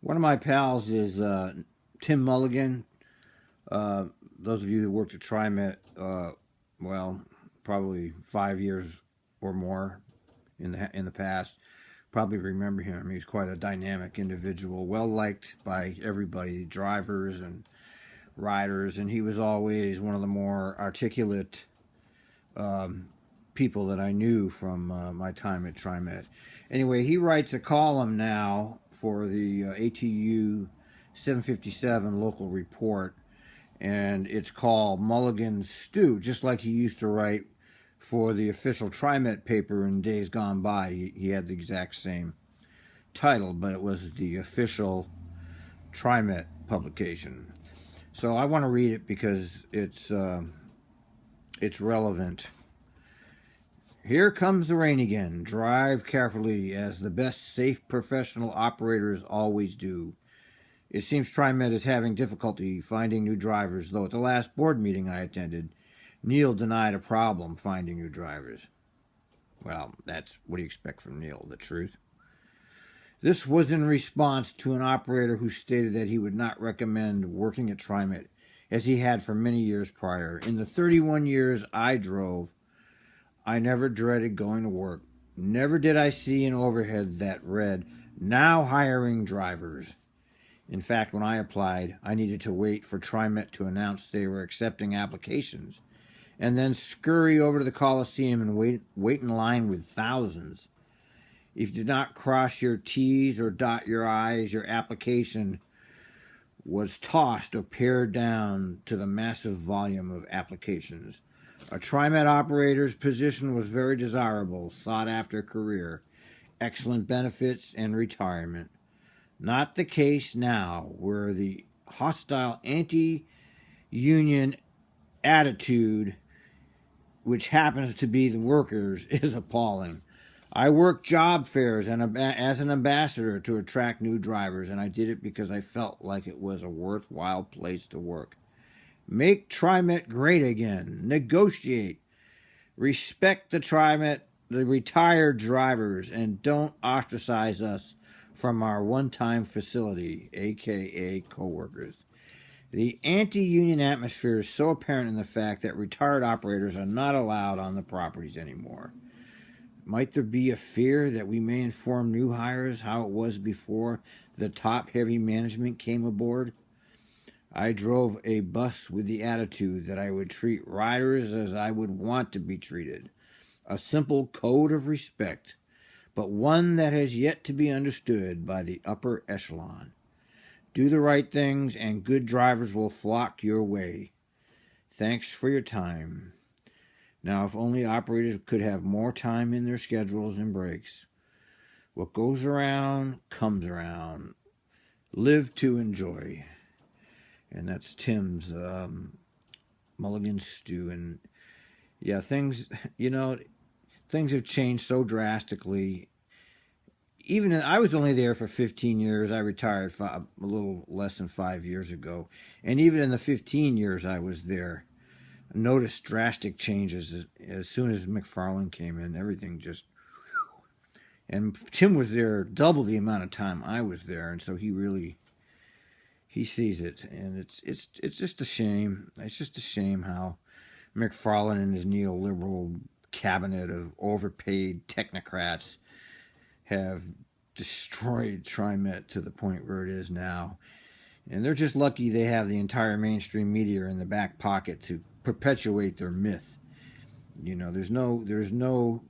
One of my pals is Tim Mulligan. Those of you who worked at TriMet, well, probably 5 years or more in the past, probably remember him. He's quite a dynamic individual, well liked by everybody, drivers and riders, and he was always one of the more articulate um, people that I knew from my time at TriMet. Anyway, he writes a column now for the ATU 757 local report, and it's called Mulligans Stew, just like he used to write for the official TriMet paper in days gone by. He had the exact same title, but it was the official TriMet publication. So I want to read it because it's relevant. Here comes the rain again. Drive carefully, as the best safe professional operators always do. It seems TriMet is having difficulty finding new drivers, though at the last board meeting I attended, Neil denied a problem finding new drivers. Well, that's what do you expect from Neil, the truth. This was in response to an operator who stated that he would not recommend working at TriMet, as he had for many years prior. In the 31 years I drove, I never dreaded going to work. Never did I see an overhead that read, "Now hiring drivers." In fact, when I applied, I needed to wait for TriMet to announce they were accepting applications, and then scurry over to the Coliseum and wait in line with thousands. If you did not cross your T's or dot your I's, your application was tossed or pared down to the massive volume of applications. A TriMet operator's position was very desirable, sought after career, excellent benefits, and retirement. Not the case now, where the hostile anti-union attitude, which happens to be the workers, is appalling. I worked job fairs and as an ambassador to attract new drivers, and I did it because I felt like it was a worthwhile place to work. Make TriMet great again. Negotiate. Respect the retired drivers, and don't ostracize us from our one-time facility, aka coworkers. The anti-union atmosphere is so apparent in the fact that retired operators are not allowed on the properties anymore. Might there be a fear that we may inform new hires how it was before the top-heavy management came aboard? I drove a bus with the attitude that I would treat riders as I would want to be treated. A simple code of respect, but one that has yet to be understood by the upper echelon. Do the right things, and good drivers will flock your way. Thanks for your time. Now, if only operators could have more time in their schedules and breaks. What goes around comes around. Live to enjoy. And that's Tim's Mulligan Stew. And yeah, things have changed so drastically. Even I was only there for 15 years. I retired a little less than 5 years ago. And even in the 15 years I was there, I noticed drastic changes as soon as McFarland came in. Everything just... And Tim was there double the amount of time I was there, and so he sees it, and it's just a shame. It's just a shame how McFarland and his neoliberal cabinet of overpaid technocrats have destroyed TriMet to the point where it is now. And they're just lucky they have the entire mainstream media in the back pocket to perpetuate their myth. There's no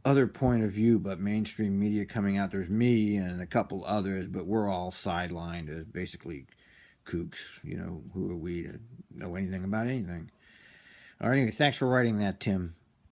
other point of view but mainstream media coming out. There's me and a couple others, but we're all sidelined as basically kooks. Who are we to know anything about anything? All right, anyway, thanks for writing that, Tim.